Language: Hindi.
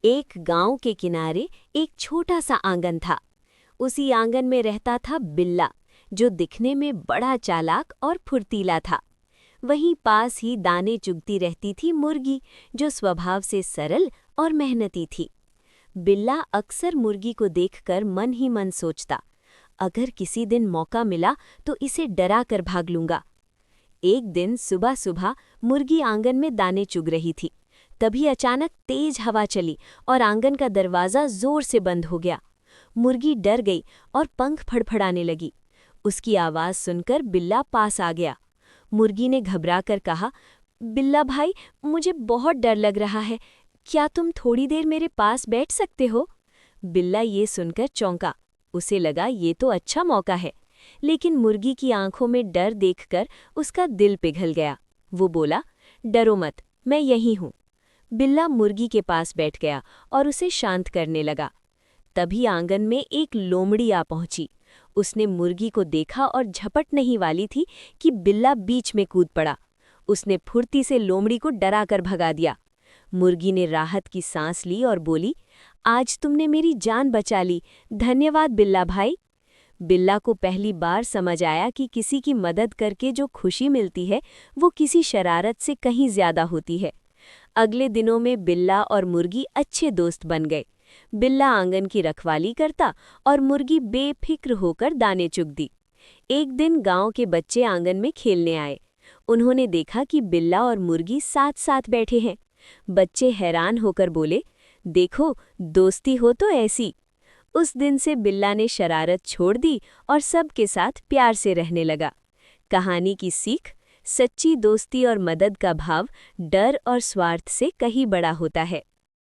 एक गांव के किनारे एक छोटा सा आंगन था। उसी आंगन में रहता था बिल्ला, जो दिखने में बड़ा चालाक और फुर्तीला था। वहीं पास ही दाने चुगती रहती थी मुर्गी, जो स्वभाव से सरल और मेहनती थी। बिल्ला अक्सर मुर्गी को देखकर मन ही मन सोचता, अगर किसी दिन मौका मिला तो इसे डरा कर भाग लूंगा। एक दिन सुबह सुबह मुर्गी आंगन में दाने चुग रही थी। तभी अचानक तेज हवा चली और आंगन का दरवाज़ा जोर से बंद हो गया। मुर्गी डर गई और पंख फड़फड़ाने लगी। उसकी आवाज़ सुनकर बिल्ला पास आ गया। मुर्गी ने घबराकर कहा, बिल्ला भाई, मुझे बहुत डर लग रहा है, क्या तुम थोड़ी देर मेरे पास बैठ सकते हो? बिल्ला ये सुनकर चौंका। उसे लगा ये तो अच्छा मौका है, लेकिन मुर्गी की आंखों में डर देखकर उसका दिल पिघल गया। वो बोला, डरो मत, मैं यहीं हूँ। बिल्ला मुर्गी के पास बैठ गया और उसे शांत करने लगा। तभी आंगन में एक लोमड़ी आ पहुंची। उसने मुर्गी को देखा और झपटने ही वाली थी कि बिल्ला बीच में कूद पड़ा। उसने फुर्ती से लोमड़ी को डराकर भगा दिया। मुर्गी ने राहत की सांस ली और बोली, आज तुमने मेरी जान बचा ली, धन्यवाद बिल्ला भाई। बिल्ला को पहली बार समझ आया कि किसी की मदद करके जो खुशी मिलती है वो किसी शरारत से कहीं ज्यादा होती है। अगले दिनों में बिल्ला और मुर्गी अच्छे दोस्त बन गए। बिल्ला आंगन की रखवाली करता और मुर्गी बेफिक्र होकर दाने चुगती। एक दिन गांव के बच्चे आंगन में खेलने आए। उन्होंने देखा कि बिल्ला और मुर्गी साथ साथ बैठे हैं। बच्चे हैरान होकर बोले, देखो, दोस्ती हो तो ऐसी। उस दिन से बिल्ला ने शरारत छोड़ दी और सबके साथ प्यार से रहने लगा। कहानी की सीख, सच्ची दोस्ती और मदद का भाव डर और स्वार्थ से कहीं बड़ा होता है।